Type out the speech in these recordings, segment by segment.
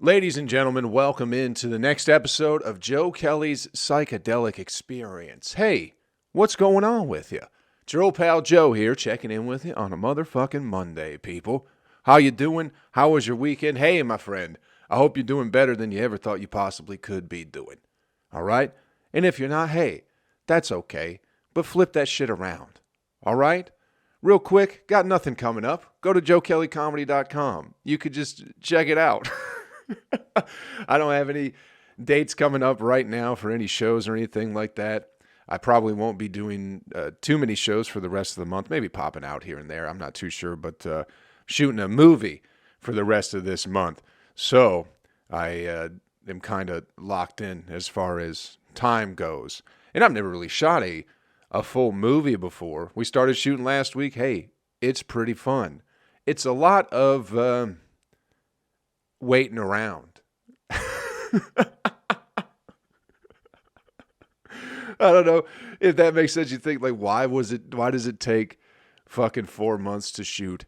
Ladies and gentlemen, welcome into the next episode of Joe Kelley's Psychedelic Experience. Hey, what's going on with you? It's your old pal Joe here, checking in with you on a motherfucking Monday, people. How you doing? How was your weekend? Hey, my friend, I hope you're doing better than you ever thought you possibly could be doing. All right? And if you're not, hey, that's okay, but flip that shit around. All right? Real quick, got nothing coming up. Go to joekellycomedy.com. You could just check it out. I don't have any dates coming up right now for any shows or anything like that. I probably won't be doing too many shows for the rest of the month. Maybe popping out here and there. I'm not too sure, but shooting a movie for the rest of this month. So I am kind of locked in as far as time goes. And I've never really shot a full movie before. We started shooting last week. Hey, it's pretty fun. It's a lot of waiting around. I don't know if that makes sense. You think, like, why does it take fucking 4 months to shoot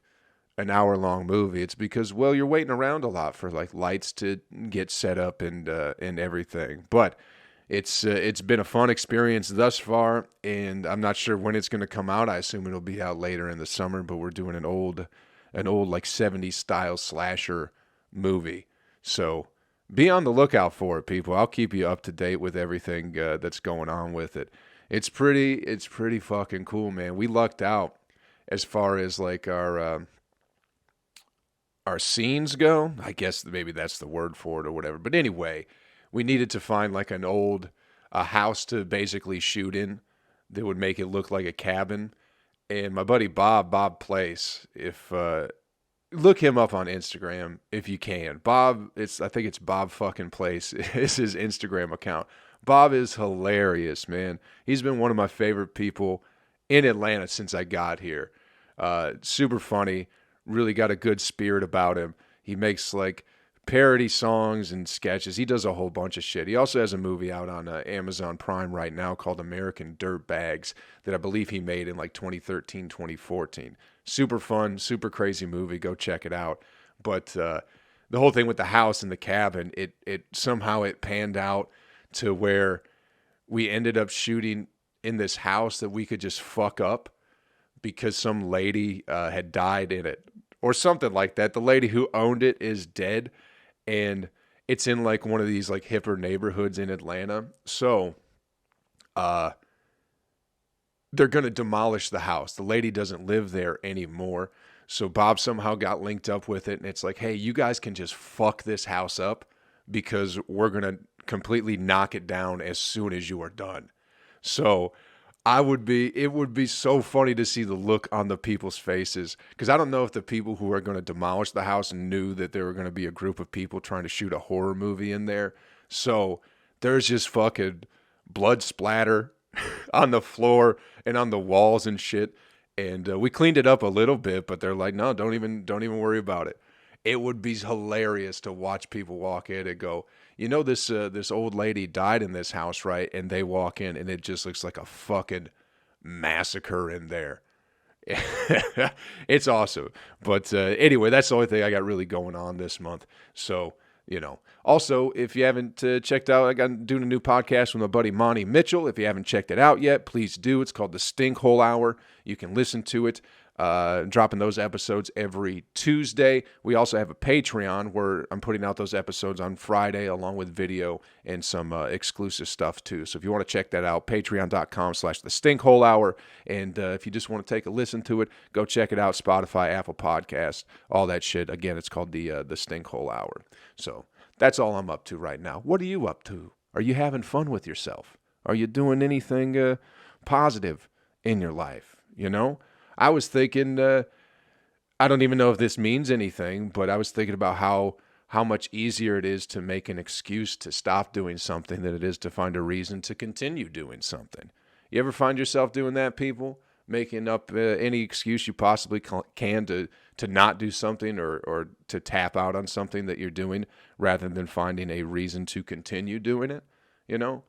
an hour-long movie? It's because, well, you're waiting around a lot for, like, lights to get set up and everything. But it's been a fun experience thus far, and I'm not sure when it's going to come out. I assume it'll be out later in the summer, but we're doing an old like 70s style slasher movie. So be on the lookout for it, people. I'll keep you up to date with everything that's going on with it. It's pretty fucking cool, man. We lucked out as far as like our scenes go. I guess maybe that's the word for it or whatever. But anyway, we needed to find like a house to basically shoot in that would make it look like a cabin. And my buddy Bob Place, if look him up on Instagram if you can. I think it's Bob fucking Place is his Instagram account. Bob is hilarious, man. He's been one of my favorite people in Atlanta since I got here. Super funny, really got a good spirit about him. He makes like parody songs and sketches. He does a whole bunch of shit. He also has a movie out on Amazon Prime right now called American Dirtbags that I believe he made in like 2013, 2014. Super fun, super crazy movie. Go check it out. But the whole thing with the house and the cabin, it somehow it panned out to where we ended up shooting in this house that we could just fuck up because some lady had died in it or something like that. The lady who owned it is dead. And it's in like one of these like hipper neighborhoods in Atlanta. So they're going to demolish the house. The lady doesn't live there anymore. So Bob somehow got linked up with it. And it's like, hey, you guys can just fuck this house up because we're going to completely knock it down as soon as you are done. So it would be so funny to see the look on the people's faces. Because I don't know if the people who are going to demolish the house knew that there were going to be a group of people trying to shoot a horror movie in there. So there's just fucking blood splatter on the floor and on the walls and shit. And we cleaned it up a little bit, but they're like, no, don't even worry about it. It would be hilarious to watch people walk in and go, you know, this old lady died in this house, right? And they walk in and it just looks like a fucking massacre in there. It's awesome. But anyway, that's the only thing I got really going on this month. So, you know. Also, if you haven't checked out, I got doing a new podcast with my buddy Monty Mitchell. If you haven't checked it out yet, please do. It's called The Stinkhole Hour. You can listen to it. Dropping those episodes every Tuesday. We also have a Patreon where I'm putting out those episodes on Friday along with video and some exclusive stuff too. So if you want to check that out, patreon.com/thestinkhole-hour. And if you just want to take a listen to it, go check it out. Spotify, Apple Podcasts, all that shit. Again, it's called the Stinkhole Hour. So that's all I'm up to right now. What are you up to? Are you having fun with yourself? Are you doing anything positive in your life? You know? I was thinking, I don't even know if this means anything, but I was thinking about how much easier it is to make an excuse to stop doing something than it is to find a reason to continue doing something. You ever find yourself doing that, people? Making up any excuse you possibly can to not do something or to tap out on something that you're doing rather than finding a reason to continue doing it, you know?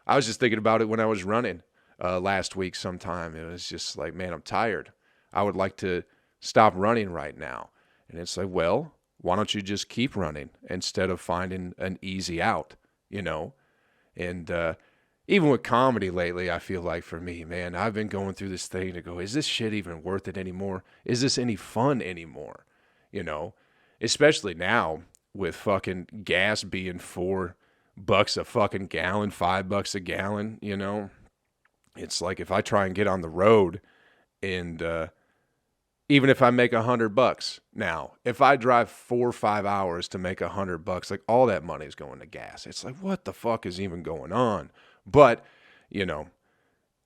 I was just thinking about it when I was running. Last week sometime. It was just like, man, I'm tired. I would like to stop running right now. And it's like, well, why don't you just keep running instead of finding an easy out, And even with comedy lately, I feel like for me, man, I've been going through this thing to go, is this shit even worth it anymore? Is this any fun anymore? Especially now with fucking gas being $4 a fucking gallon, $5 a gallon, It's like if I try and get on the road and even if I make $100 now, if I drive 4 or 5 hours to make $100, like all that money is going to gas. It's like, what the fuck is even going on? But,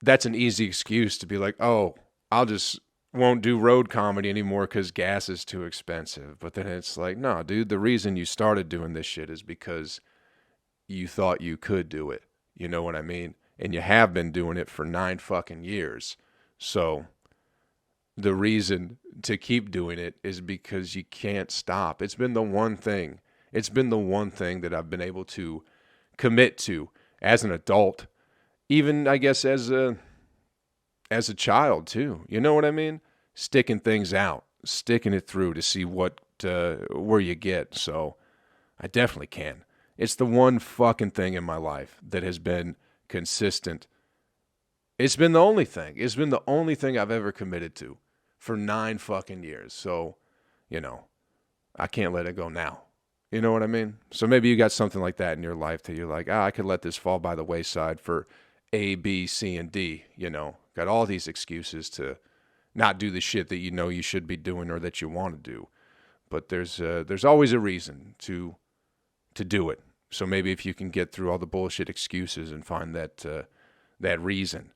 that's an easy excuse to be like, oh, I'll just won't do road comedy anymore because gas is too expensive. But then it's like, no, dude, the reason you started doing this shit is because you thought you could do it. You know what I mean? And you have been doing it for 9 fucking years. So the reason to keep doing it is because you can't stop. It's been the one thing. It's been the one thing that I've been able to commit to as an adult, even I guess as a child too. You know what I mean? Sticking things out, sticking it through to see where you get. So I definitely can. It's the one fucking thing in my life that has been consistent. It's been the only thing. It's been the only thing I've ever committed to for 9 fucking years. So, I can't let it go now. You know what I mean? So maybe you got something like that in your life that you're like, I could let this fall by the wayside for A, B, C, and D. Got all these excuses to not do the shit that you should be doing or that you want to do. But there's always a reason to do it. So maybe if you can get through all the bullshit excuses and find that reason,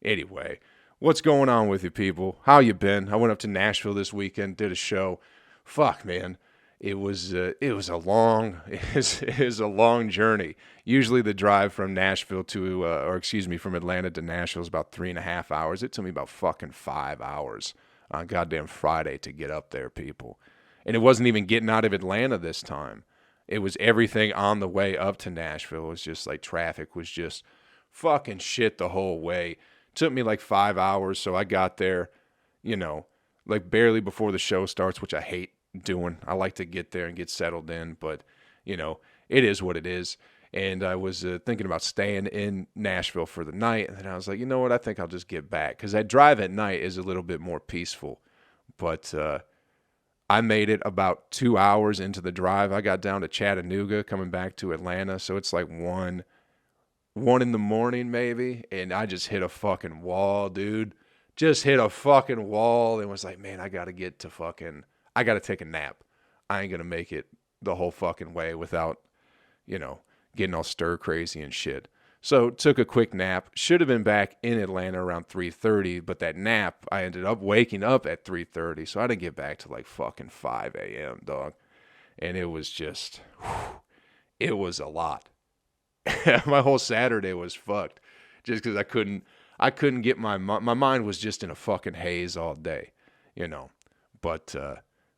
Anyway, what's going on with you people? How you been? I went up to Nashville this weekend, did a show. Fuck, man. It was a long journey. Usually the drive from Nashville from Atlanta to Nashville is about 3.5 hours. It took me about fucking 5 hours on goddamn Friday to get up there, people. And it wasn't even getting out of Atlanta this time. It was everything on the way up to Nashville. It was just like traffic was just fucking shit the whole way. It took me like 5 hours, so I got there, like barely before the show starts, which I hate doing. I like to get there and get settled in, but it is what it is. And I was thinking about staying in Nashville for the night, and then I was like, you know what, I think I'll just get back, because that drive at night is a little bit more peaceful. But I made it about 2 hours into the drive. I got down to Chattanooga coming back to Atlanta, so it's like 1 in the morning maybe, and I just hit a fucking wall, dude. Just hit a fucking wall and was like, man, I got to take a nap. I ain't going to make it the whole fucking way without, getting all stir crazy and shit. So took a quick nap. Should have been back in Atlanta around 3:30, but that nap, I ended up waking up at 3:30, so I didn't get back to like fucking 5 a.m., dog. And it was just, it was a lot. My whole Saturday was fucked just because I couldn't get my mind was just in a fucking haze all day, But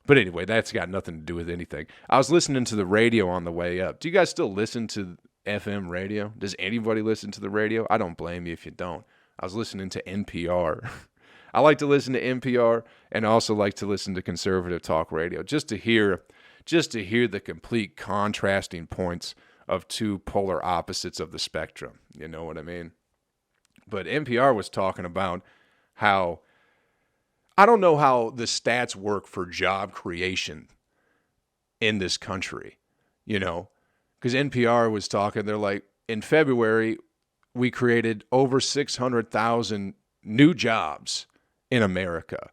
anyway, that's got nothing to do with anything. I was listening to the radio on the way up. Do you guys still listen to FM radio? Does anybody listen to the radio? I don't blame you if you don't. I was listening to NPR. I like to listen to NPR and I also like to listen to conservative talk radio just to hear the complete contrasting points of two polar opposites of the spectrum. You know what I mean? But NPR was talking about how, I don't know how the stats work for job creation in this country, because NPR was talking, they're like, in February, we created over 600,000 new jobs in America.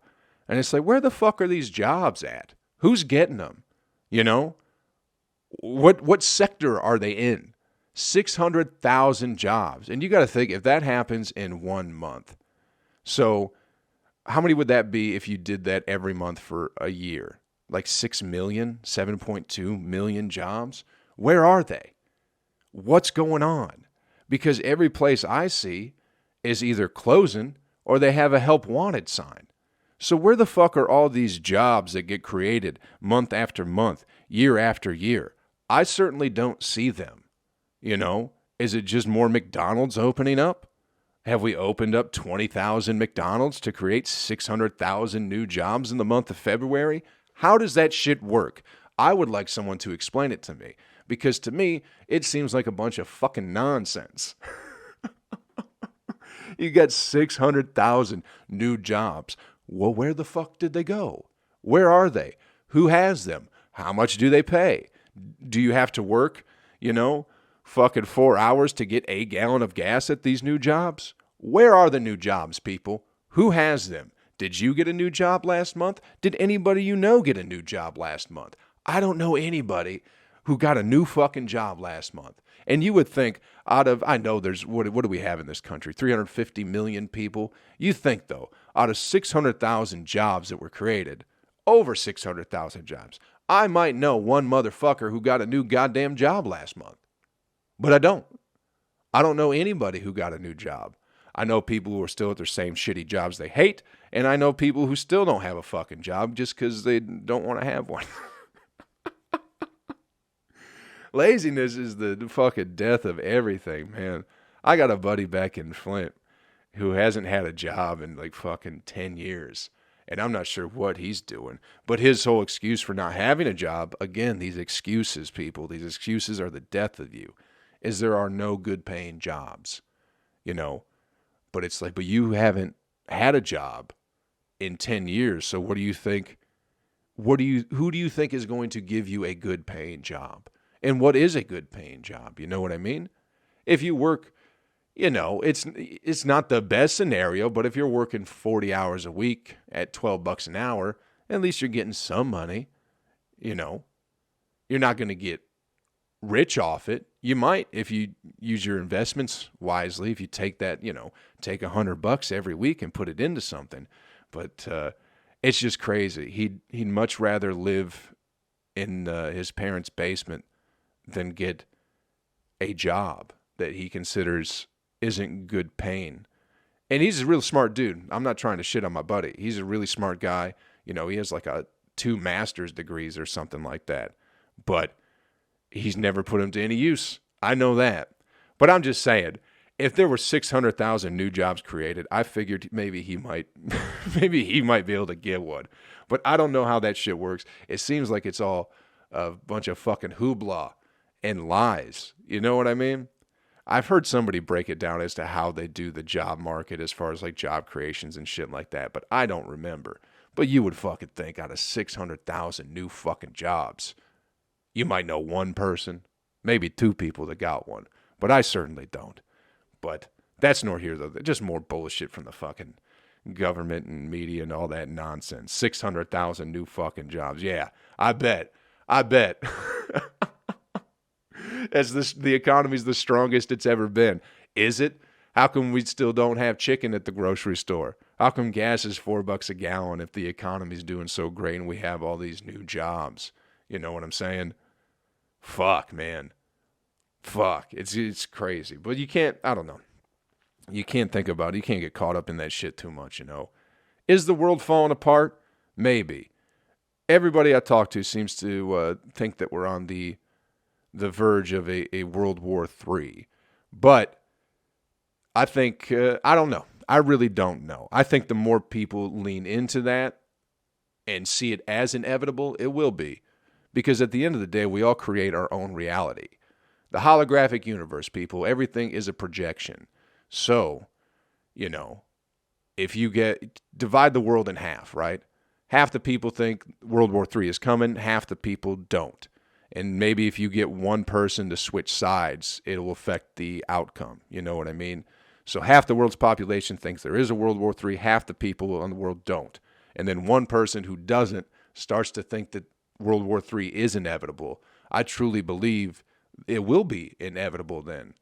And it's like, where the fuck are these jobs at? Who's getting them? What sector are they in? 600,000 jobs. And you got to think, if that happens in 1 month, so how many would that be if you did that every month for a year? Like 6 million, 7.2 million jobs? Where are they? What's going on? Because every place I see is either closing or they have a help wanted sign. So where the fuck are all these jobs that get created month after month, year after year? I certainly don't see them. Is it just more McDonald's opening up? Have we opened up 20,000 McDonald's to create 600,000 new jobs in the month of February? How does that shit work? I would like someone to explain it to me, because to me, it seems like a bunch of fucking nonsense. You got 600,000 new jobs. Well, where the fuck did they go? Where are they? Who has them? How much do they pay? Do you have to work, fucking 4 hours to get a gallon of gas at these new jobs? Where are the new jobs, people? Who has them? Did you get a new job last month? Did anybody you know get a new job last month? I don't know anybody who got a new fucking job last month. And you would think I know there's, what do we have in this country? 350 million people. You think, though, out of 600,000 jobs that were created, over 600,000 jobs, I might know one motherfucker who got a new goddamn job last month. But I don't. I don't know anybody who got a new job. I know people who are still at their same shitty jobs they hate, and I know people who still don't have a fucking job just because they don't want to have one. Laziness is the fucking death of everything, man. I got a buddy back in Flint who hasn't had a job in like fucking 10 years. And I'm not sure what he's doing. But his whole excuse for not having a job, again, these excuses, people, these excuses are the death of you, is there are no good paying jobs, But it's like, but you haven't had a job in 10 years. So what do you think? Who do you think is going to give you a good paying job? And what is a good paying job? You know what I mean? If you work, it's not the best scenario, but if you're working 40 hours a week at $12 an hour, at least you're getting some money. You're not going to get rich off it. You might if you use your investments wisely. If you take that, take $100 every week and put it into something. But it's just crazy. He'd much rather live in his parents' basement than get a job that he considers isn't good paying. And he's a real smart dude. I'm not trying to shit on my buddy. He's a really smart guy. He has like 2 master's degrees or something like that. But he's never put them to any use. I know that. But I'm just saying, if there were 600,000 new jobs created, I figured maybe he might be able to get one. But I don't know how that shit works. It seems like it's all a bunch of fucking hoopla and lies. You know what I mean? I've heard somebody break it down as to how they do the job market as far as like job creations and shit like that, but I don't remember. But you would fucking think out of 600,000 new fucking jobs, you might know one person, maybe 2 people that got one, but I certainly don't. But that's nor here though. Just more bullshit from the fucking government and media and all that nonsense. 600,000 new fucking jobs. Yeah, I bet. The economy's the strongest it's ever been. Is it? How come we still don't have chicken at the grocery store? How come gas is $4 a gallon if the economy's doing so great and we have all these new jobs? You know what I'm saying? Fuck, man. Fuck. It's crazy. But you can't, I don't know. You can't think about it. You can't get caught up in that shit too much, Is the world falling apart? Maybe. Everybody I talk to seems to think that we're on the verge of a World War III. But I think, I don't know. I really don't know. I think the more people lean into that and see it as inevitable, it will be. Because at the end of the day, we all create our own reality. The holographic universe, people, everything is a projection. So, if you divide the world in half, right? Half the people think World War III is coming, half the people don't. And maybe if you get one person to switch sides, it'll affect the outcome. You know what I mean? So half the world's population thinks there is a World War III, half the people in the world don't. And then one person who doesn't starts to think that World War III is inevitable. I truly believe it will be inevitable then.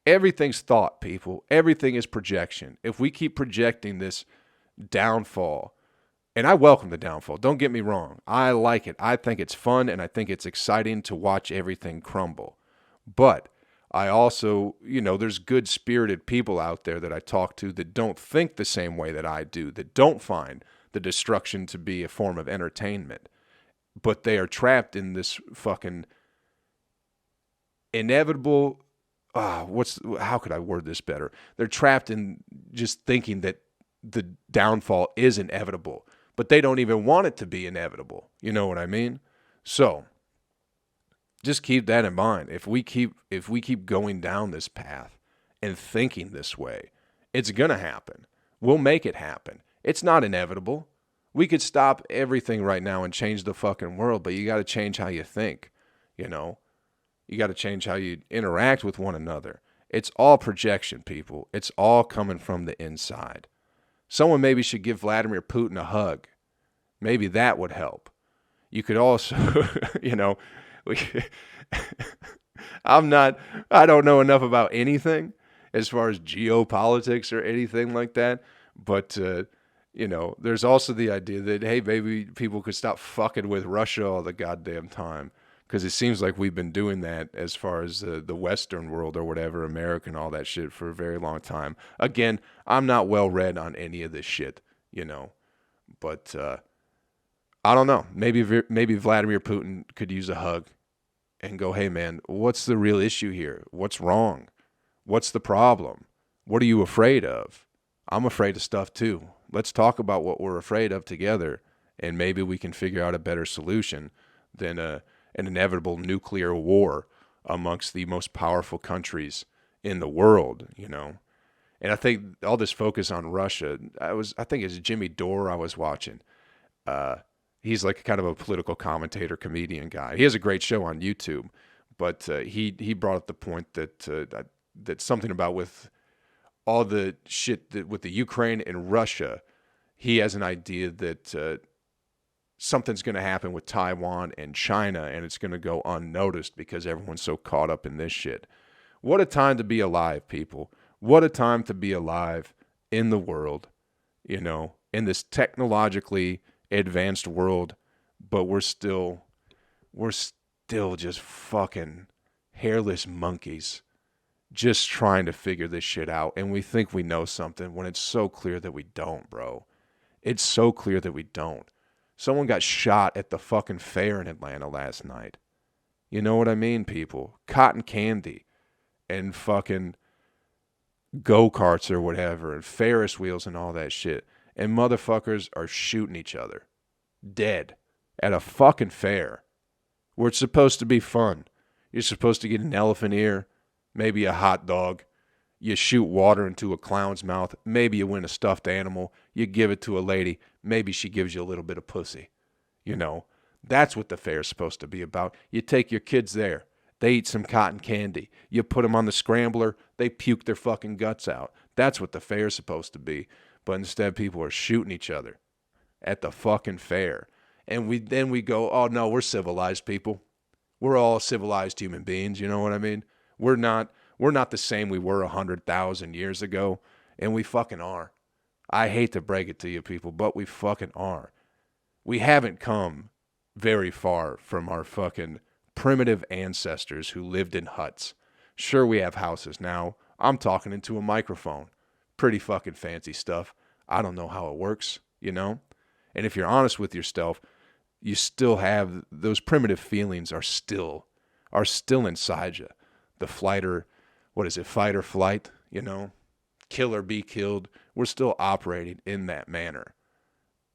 Everything's thought, people. Everything is projection. If we keep projecting this downfall, and I welcome the downfall, don't get me wrong. I like it. I think it's fun, and I think it's exciting to watch everything crumble. But I also, there's good-spirited people out there that I talk to that don't think the same way that I do, that don't find the destruction to be a form of entertainment. But they are trapped in this fucking inevitable, how could I word this better? They're trapped in just thinking that the downfall is inevitable. but they don't even want it to be inevitable. You know what I mean? So just keep that in mind. If we keep going down this path and thinking this way, it's going to happen. We'll make it happen. It's not inevitable. We could stop everything right now and change the fucking world, but you got to change how you think, you know? You got to change how you interact with one another. It's all projection, people. It's all coming from the inside. Someone maybe should give Vladimir Putin a hug. Maybe that would help. You could also, you know, I don't know enough about anything as far as geopolitics or anything like that, but, you know, there's also the idea that, hey, maybe people could stop fucking with Russia all the goddamn time, because it seems like we've been doing that as far as the Western world or whatever, America and all that shit for a very long time. Again, I'm not well read on any of this shit, you know, but I don't know. Maybe Vladimir Putin could use a hug and go, hey, man, what's the real issue here? What's wrong? What's the problem? What are you afraid of? I'm afraid of stuff too. Let's talk about what we're afraid of together, and maybe we can figure out a better solution than an inevitable nuclear war amongst the most powerful countries in the world, you know. And I think all this focus on Russia, I think it's Jimmy Dore I was watching. He's like kind of a political commentator, comedian guy. He has a great show on YouTube, but he brought up the point that something about with all the shit that with the Ukraine and Russia, he has an idea that something's going to happen with Taiwan and China, and it's going to go unnoticed because everyone's so caught up in this shit. What a time to be alive, people. What a time to be alive in the world, you know, in this technologically advanced world, but we're still just fucking hairless monkeys just trying to figure this shit out, and we think we know something when it's so clear that we don't, bro. It's so clear that we don't. Someone got shot at the fucking fair in Atlanta last night. You know what I mean, people? Cotton candy and fucking go-karts or whatever and Ferris wheels and all that shit. And motherfuckers are shooting each other. Dead. At a fucking fair. Where it's supposed to be fun. You're supposed to get an elephant ear. Maybe a hot dog. You shoot water into a clown's mouth. Maybe you win a stuffed animal. You give it to a lady. Maybe she gives you a little bit of pussy. You know, that's what the fair's supposed to be about. You take your kids there. They eat some cotton candy. You put them on the scrambler. They puke their fucking guts out. That's what the fair's supposed to be. But instead, people are shooting each other at the fucking fair. And we go, oh no, we're civilized people. We're all civilized human beings. You know what I mean? We're not the same we were 100,000 years ago, and we fucking are. I hate to break it to you people, but we fucking are. We haven't come very far from our fucking primitive ancestors who lived in huts. Sure, we have houses now. I'm talking into a microphone. Pretty fucking fancy stuff. I don't know how it works, you know? And if you're honest with yourself, you still have those primitive feelings are still inside you. The fight or flight, you know, kill or be killed. We're still operating in that manner.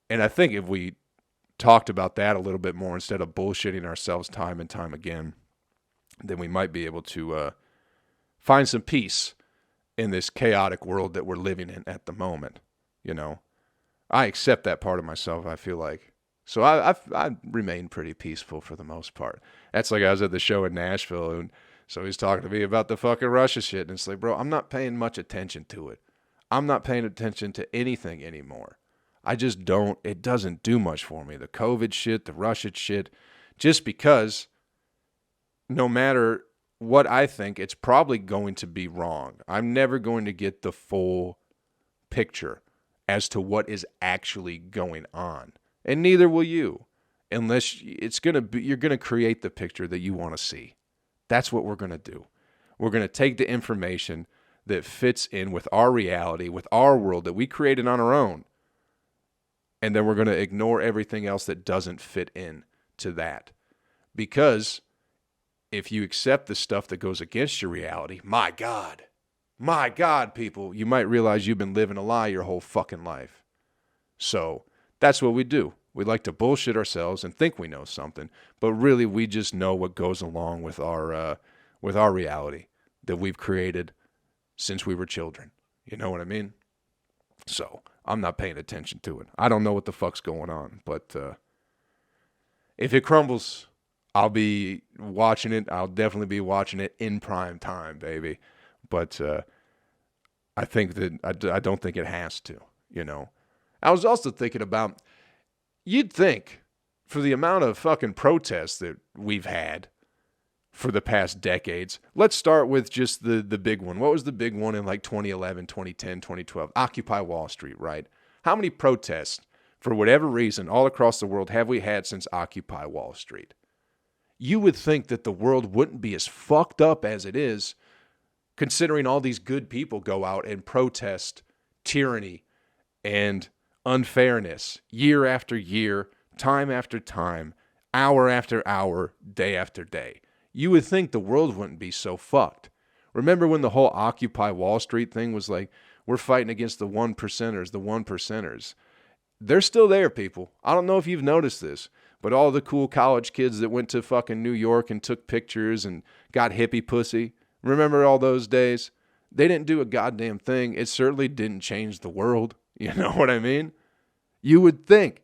And I think if we talked about that a little bit more instead of bullshitting ourselves time and time again, then we might be able to find some peace in this chaotic world that we're living in at the moment. You know, I accept that part of myself, I feel like. So I remain pretty peaceful for the most part. That's like I was at the show in Nashville, and so he's talking to me about the fucking Russia shit. And it's like, bro, I'm not paying much attention to it. I'm not paying attention to anything anymore. I just don't. It doesn't do much for me. The COVID shit, the Russia shit, just because no matter what I think, it's probably going to be wrong. I'm never going to get the full picture as to what is actually going on. And neither will you, unless it's going to be, you're going to create the picture that you want to see. That's what we're going to do. We're going to take the information that fits in with our reality, with our world that we created on our own, and then we're going to ignore everything else that doesn't fit in to that. Because if you accept the stuff that goes against your reality, my God, people, you might realize you've been living a lie your whole fucking life. So That's what we do. We like to bullshit ourselves and think we know something, but really we just know what goes along with our reality that we've created since we were children. You know what I mean? So I'm not paying attention to it. I don't know what the fuck's going on, but if it crumbles, I'll be watching it. I'll definitely be watching it in prime time, baby. But I think that I don't think it has to, you know. I was also thinking about, you'd think for the amount of fucking protests that we've had for the past decades. Let's start with just the big one. What was the big one in like 2011, 2010, 2012? Occupy Wall Street, right? How many protests, for whatever reason, all across the world have we had since Occupy Wall Street? You would think that the world wouldn't be as fucked up as it is, considering all these good people go out and protest tyranny and unfairness year after year, time after time, hour after hour, day after day. You would think the world wouldn't be so fucked. Remember when the whole Occupy Wall Street thing was like, we're fighting against the one percenters, the one percenters. They're still there, people. I don't know if you've noticed this, but all the cool college kids that went to fucking New York and took pictures and got hippie pussy, remember all those days? They didn't do a goddamn thing. It certainly didn't change the world. You know what I mean? You would think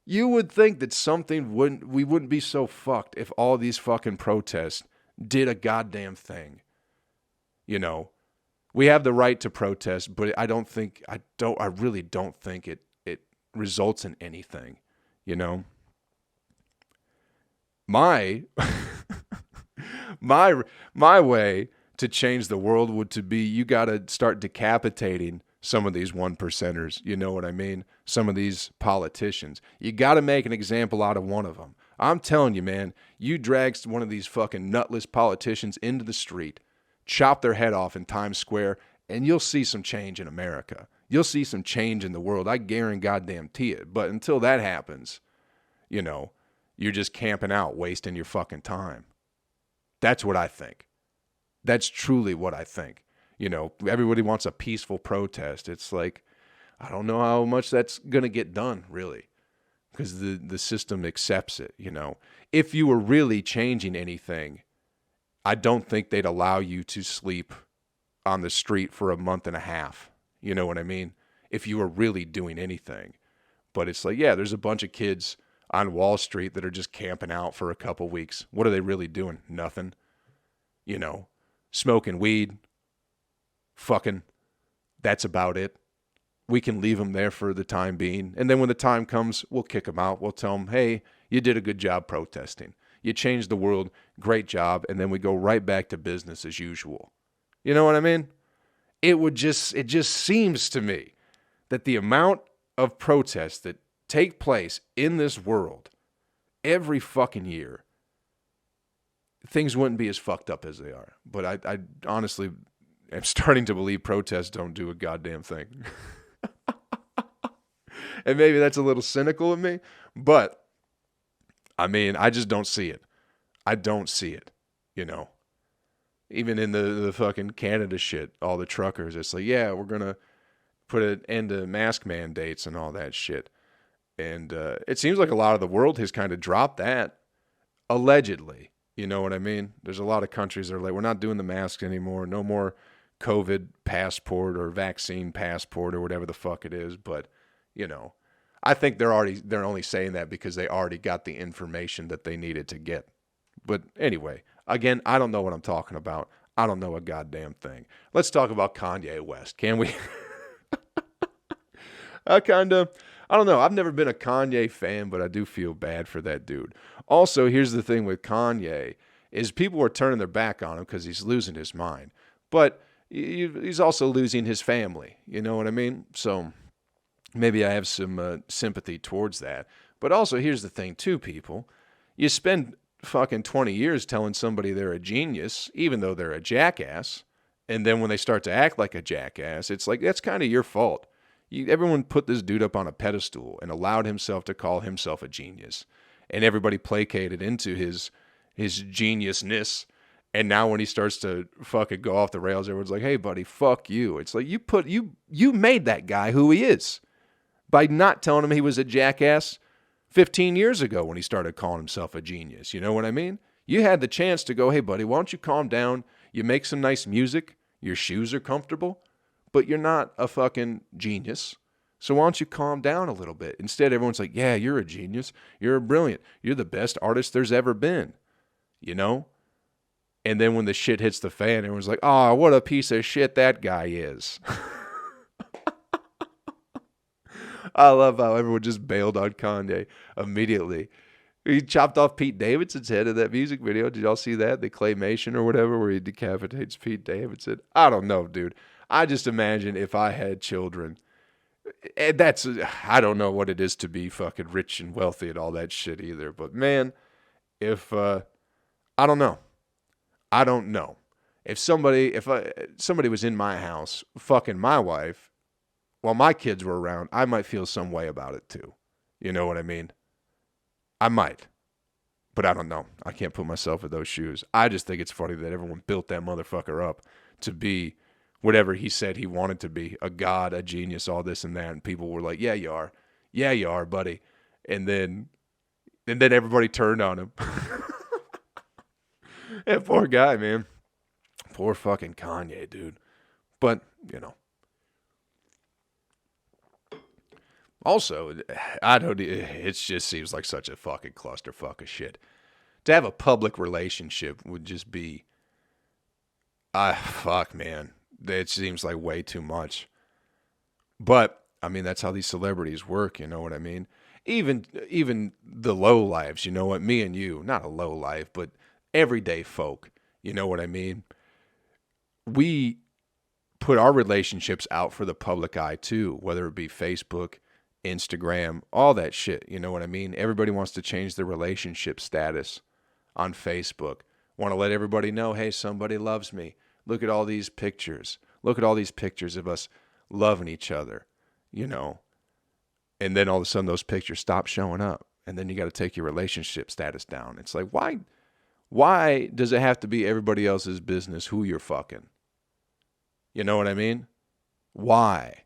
that we wouldn't be so fucked if all these fucking protests did a goddamn thing. You know, we have the right to protest, but I really don't think it results in anything, you know? My way to change the world would to be, you got to start decapitating some of these one percenters, you know what I mean? Some of these politicians. You got to make an example out of one of them. I'm telling you, man, you drag one of these fucking nutless politicians into the street, chop their head off in Times Square, and you'll see some change in America. You'll see some change in the world. I guarantee it. But until that happens, you know, you're just camping out, wasting your fucking time. That's what I think. That's truly what I think. You know, everybody wants a peaceful protest. It's like, I don't know how much that's going to get done, really, because the system accepts it, you know. If you were really changing anything, I don't think they'd allow you to sleep on the street for a month and a half. You know what I mean? If you were really doing anything. But it's like, yeah, there's a bunch of kids on Wall Street that are just camping out for a couple weeks. What are they really doing? Nothing. You know, smoking weed, fucking, that's about it. We can leave them there for the time being. And then when the time comes, we'll kick them out. We'll tell them, hey, you did a good job protesting. You changed the world. Great job. And then we go right back to business as usual. You know what I mean? It just seems to me that the amount of protests that take place in this world every fucking year, things wouldn't be as fucked up as they are. But I honestly am starting to believe protests don't do a goddamn thing. And maybe that's a little cynical of me, but I mean, I just don't see it. I don't see it, you know. Even in the fucking Canada shit, all the truckers, it's like, yeah, we're going to put an end to mask mandates and all that shit. And it seems like a lot of the world has kind of dropped that, allegedly. You know what I mean? There's a lot of countries that are like, we're not doing the masks anymore. No more COVID passport or vaccine passport or whatever the fuck it is. But, you know, I think they're only saying that because they already got the information that they needed to get. But anyway, again, I don't know what I'm talking about. I don't know a goddamn thing. Let's talk about Kanye West, can we? I don't know. I've never been a Kanye fan, but I do feel bad for that dude. Also, here's the thing with Kanye, is people are turning their back on him because he's losing his mind. But he's also losing his family. You know what I mean? So maybe I have some sympathy towards that. But also, here's the thing too, people. You spend fucking 20 years telling somebody they're a genius, even though they're a jackass. And then when they start to act like a jackass, it's like, that's kind of your fault. Everyone put this dude up on a pedestal and allowed himself to call himself a genius. And everybody placated into his geniusness. And now when he starts to fucking go off the rails, everyone's like, hey, buddy, fuck you. It's like, you made that guy who he is. by not telling him he was a jackass 15 years ago when he started calling himself a genius. You know what I mean? You had the chance to go, hey, buddy, why don't you calm down? You make some nice music. Your shoes are comfortable, but you're not a fucking genius. So why don't you calm down a little bit? Instead, everyone's like, yeah, you're a genius. You're a brilliant. You're the best artist there's ever been. You know? And then when the shit hits the fan, everyone's like, oh, what a piece of shit that guy is. I love how everyone just bailed on Kanye immediately. He chopped off Pete Davidson's head in that music video. Did y'all see that? The claymation or whatever where he decapitates Pete Davidson. I don't know, dude. I just imagine if I had children. And I don't know what it is to be fucking rich and wealthy and all that shit either. But man, if, I don't know. I don't know. If somebody was in my house fucking my wife while my kids were around, I might feel some way about it too. You know what I mean? I might. But I don't know. I can't put myself in those shoes. I just think it's funny that everyone built that motherfucker up to be whatever he said he wanted to be. A god, a genius, all this and that. And people were like, yeah, you are. Yeah, you are, buddy. And then everybody turned on him. That poor guy, man. Poor fucking Kanye, dude. But, you know. Also, it just seems like such a fucking clusterfuck of shit. To have a public relationship would just be, fuck, man. It seems like way too much. But, I mean, that's how these celebrities work, you know what I mean? Even the low lives, you know what? Me and you, not a low life, but everyday folk, you know what I mean? We put our relationships out for the public eye too, whether it be Facebook, Instagram, all that shit, you know what I mean? Everybody wants to change their relationship status on Facebook. Want to let everybody know, hey, somebody loves me. Look at all these pictures. Look at all these pictures of us loving each other, you know? And then all of a sudden those pictures stop showing up. And then you got to take your relationship status down. It's like, why does it have to be everybody else's business who you're fucking? You know what I mean? Why?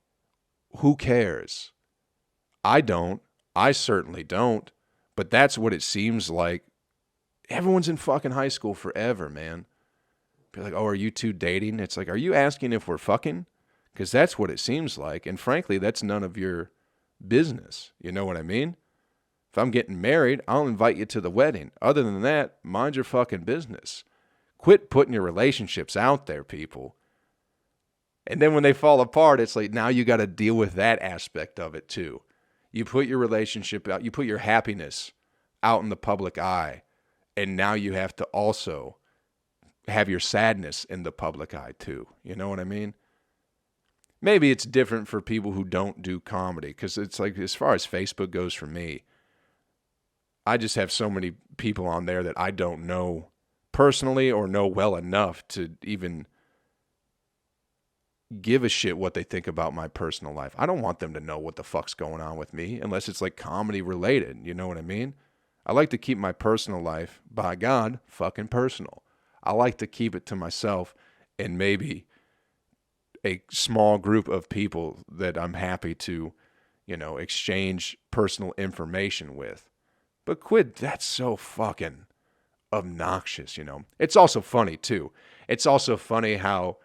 Who cares? I don't. I certainly don't. But that's what it seems like. Everyone's in fucking high school forever, man. Be like, oh, are you two dating? It's like, are you asking if we're fucking? Because that's what it seems like. And frankly, that's none of your business. You know what I mean? If I'm getting married, I'll invite you to the wedding. Other than that, mind your fucking business. Quit putting your relationships out there, people. And then when they fall apart, it's like, now you got to deal with that aspect of it too. You put your relationship out, you put your happiness out in the public eye, and now you have to also have your sadness in the public eye too. You know what I mean? Maybe it's different for people who don't do comedy, because it's like, as far as Facebook goes for me, I just have so many people on there that I don't know personally or know well enough to even give a shit what they think about my personal life. I don't want them to know what the fuck's going on with me unless it's like comedy related. You know what I mean? I like to keep my personal life, by God, fucking personal. I like to keep it to myself and maybe a small group of people that I'm happy to, you know, exchange personal information with. But quit, that's so fucking obnoxious, you know. It's also funny too. It's also funny how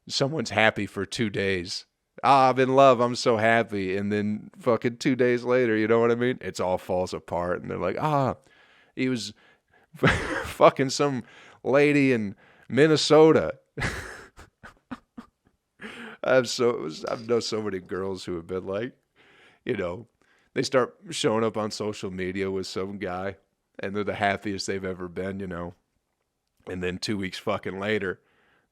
someone's happy for 2 days. I'm in love, I'm so happy. And then fucking 2 days later, you know what I mean? It's all falls apart. And they're like, he was fucking some lady in Minnesota. I've known so many girls who have been like, you know, they start showing up on social media with some guy and they're the happiest they've ever been, you know. And then 2 weeks fucking later,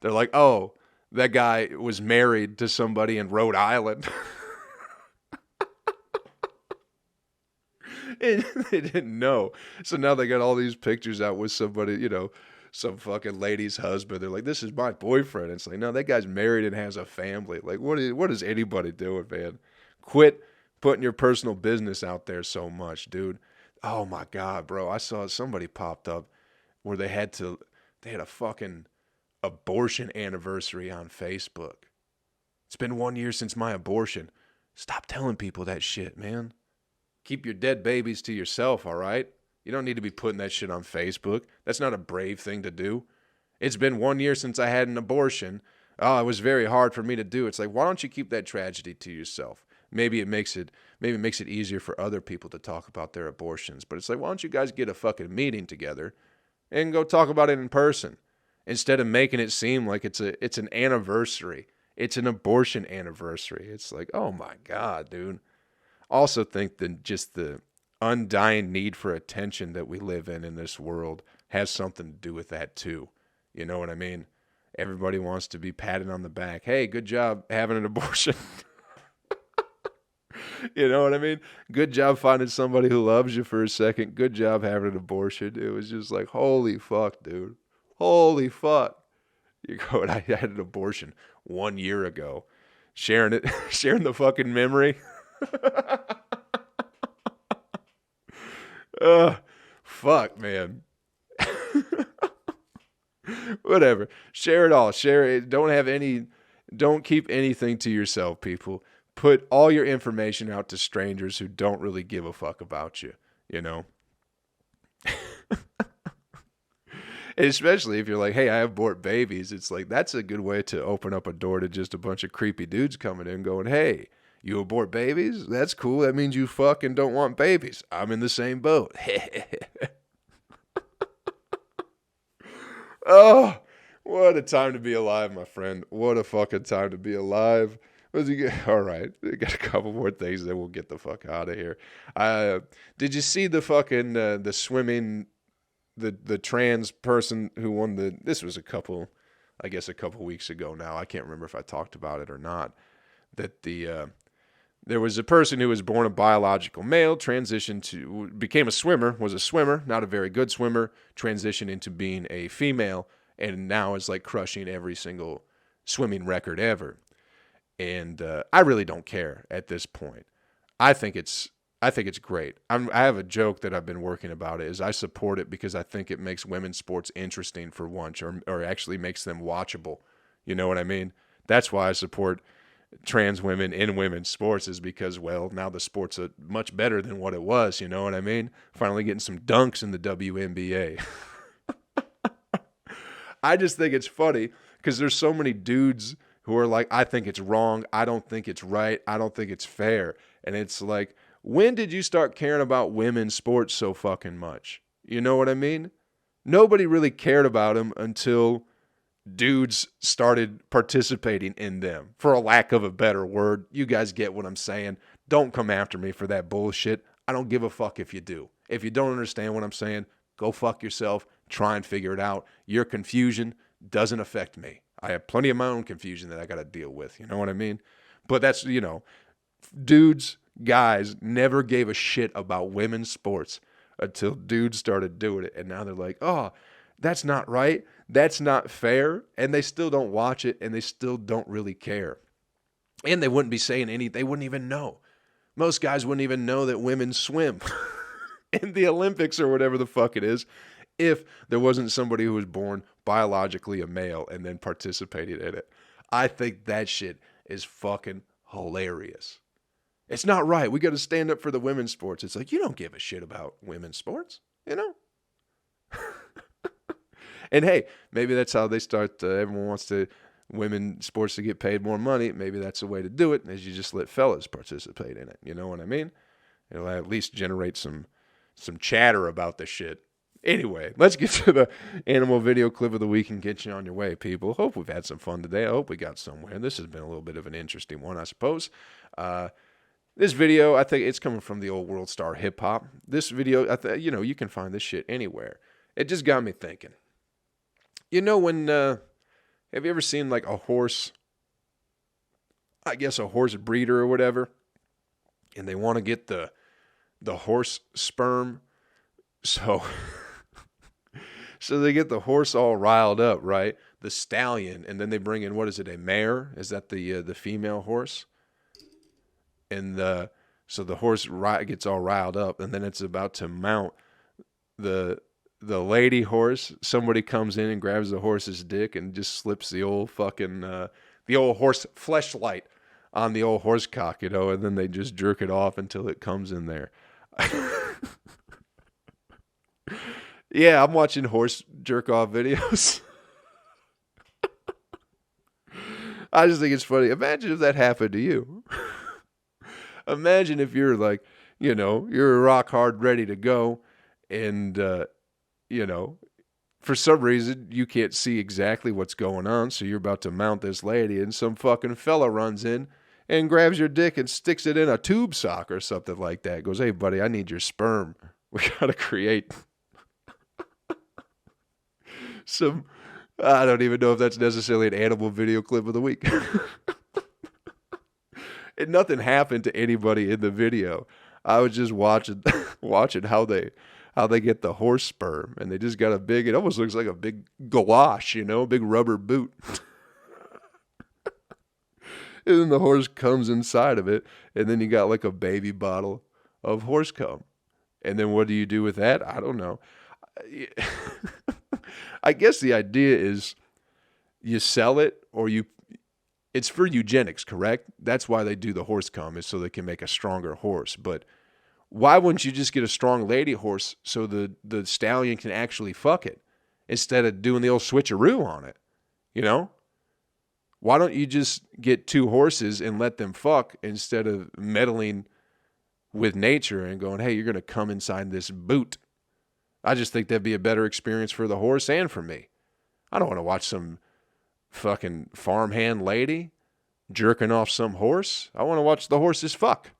they're like, oh, that guy was married to somebody in Rhode Island. And they didn't know. So now they got all these pictures out with somebody, you know, some fucking lady's husband. They're like, this is my boyfriend. It's like, no, that guy's married and has a family. Like, what is anybody doing, man? Quit putting your personal business out there so much, dude. Oh my God, bro. I saw somebody popped up where they had a fucking abortion anniversary on Facebook. It's been 1 year since my abortion. Stop telling people that shit, man. Keep your dead babies to yourself, all right? You don't need to be putting that shit on Facebook. That's not a brave thing to do. It's been 1 year since I had an abortion. Oh, it was very hard for me to do. It's like, why don't you keep that tragedy to yourself? Maybe it makes it easier for other people to talk about their abortions. But it's like, why don't you guys get a fucking meeting together and go talk about it in person instead of making it seem like it's an anniversary. It's an abortion anniversary. It's like, oh my God, dude. Also think that just the undying need for attention that we live in this world has something to do with that too. You know what I mean? Everybody wants to be patted on the back. Hey, good job having an abortion. You know what I mean? Good job finding somebody who loves you for a second. Good job having an abortion. It was just like, holy fuck, dude. Holy fuck. You go, and I had an abortion 1 year ago. Sharing the fucking memory. Fuck, man. Whatever. Share it all. Share it. Don't keep anything to yourself, people. Put all your information out to strangers who don't really give a fuck about you, you know? And especially if you're like, hey, I abort babies. It's like, that's a good way to open up a door to just a bunch of creepy dudes coming in going, hey, you abort babies? That's cool. That means you fucking don't want babies. I'm in the same boat. Oh, what a time to be alive, my friend. What a fucking time to be alive. All right, we got a couple more things, then we'll get the fuck out of here. Did you see the fucking the swimming, the trans person who won this was a couple weeks ago now. I can't remember if I talked about it or not. That there was a person who was born a biological male, became a swimmer, was a swimmer, not a very good swimmer, transitioned into being a female, and now is like crushing every single swimming record ever. And I really don't care at this point. I think it's great. I have a joke that I've been working about is I support it because I think it makes women's sports interesting for once, or actually makes them watchable. You know what I mean? That's why I support trans women in women's sports, is because, well, now the sport's much better than what it was. You know what I mean? Finally getting some dunks in the WNBA. I just think it's funny because there's so many dudes who are like, I think it's wrong. I don't think it's right. I don't think it's fair. And it's like, when did you start caring about women's sports so fucking much? You know what I mean? Nobody really cared about them until dudes started participating in them, for a lack of a better word. You guys get what I'm saying. Don't come after me for that bullshit. I don't give a fuck if you do. If you don't understand what I'm saying, go fuck yourself. Try and figure it out. Your confusion doesn't affect me. I have plenty of my own confusion that I got to deal with. You know what I mean? But that's, dudes, guys never gave a shit about women's sports until dudes started doing it. And now they're like, oh, that's not right. That's not fair. And they still don't watch it, and they still don't really care. And they wouldn't be saying anything. They wouldn't even know. Most guys wouldn't even know that women swim in the Olympics or whatever the fuck it is, if there wasn't somebody who was born biologically a male and then participated in it. I think that shit is fucking hilarious. It's not right. We got to stand up for the women's sports. It's like, you don't give a shit about women's sports, you know? And hey, maybe that's how they start. Everyone wants women's sports to get paid more money. Maybe that's the way to do it, is you just let fellas participate in it. You know what I mean? It'll at least generate some chatter about the shit. Anyway, let's get to the animal video clip of the week and get you on your way, people. Hope we've had some fun today. I hope we got somewhere. This has been a little bit of an interesting one, I suppose. This video, I think it's coming from the old World Star Hip Hop. This video, you can find this shit anywhere. It just got me thinking. When, have you ever seen like a horse, I guess a horse breeder or whatever, and they want to get the horse sperm? So they get the horse all riled up, right? The stallion, and then they bring in, what is it, a mare? Is that the female horse? And so the horse gets all riled up, and then it's about to mount the lady horse. Somebody comes in and grabs the horse's dick and just slips the old fucking the old horse fleshlight on the old horse cock, and then they just jerk it off until it comes in there. Yeah, I'm watching horse jerk off videos. I just think it's funny. Imagine if that happened to you. Imagine if you're like, you're rock hard, ready to go, and, for some reason, you can't see exactly what's going on, so you're about to mount this lady, and some fucking fella runs in and grabs your dick and sticks it in a tube sock or something like that. Goes, hey, buddy, I need your sperm. We got to create some... I don't even know if that's necessarily an animal video clip of the week. And nothing happened to anybody in the video. I was just watching how they get the horse sperm, and they just got it almost looks like a big gouache, a big rubber boot. And then the horse comes inside of it, and then you got like a baby bottle of horse cum. And then what do you do with that? I don't know. I guess the idea is you sell it it's for eugenics, correct? That's why they do the horse cum, is so they can make a stronger horse. But why wouldn't you just get a strong lady horse so the stallion can actually fuck it instead of doing the old switcheroo on it? Why don't you just get two horses and let them fuck instead of meddling with nature and going, hey, you're going to come inside this boot? I just think that'd be a better experience for the horse and for me. I don't want to watch some fucking farmhand lady jerking off some horse. I want to watch the horses fuck.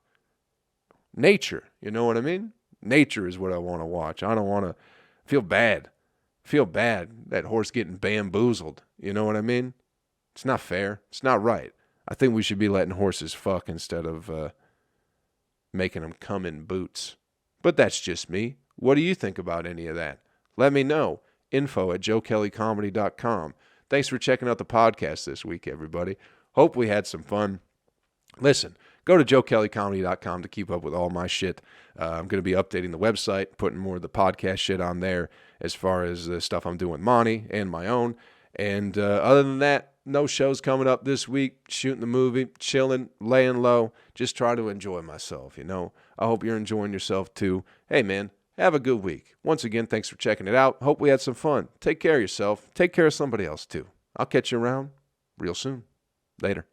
Nature, you know what I mean? Nature is what I want to watch. I don't want to feel bad. That horse getting bamboozled. You know what I mean? It's not fair. It's not right. I think we should be letting horses fuck instead of making them come in boots. But that's just me. What do you think about any of that? Let me know. info@joekellycomedy.com. Thanks for checking out the podcast this week, everybody. Hope we had some fun. Listen, go to joekellycomedy.com to keep up with all my shit. I'm going to be updating the website, putting more of the podcast shit on there as far as the stuff I'm doing with Monty and my own. And other than that, no shows coming up this week. Shooting the movie, chilling, laying low. Just try to enjoy myself, I hope you're enjoying yourself too. Hey, man. Have a good week. Once again, thanks for checking it out. Hope we had some fun. Take care of yourself. Take care of somebody else, too. I'll catch you around real soon. Later.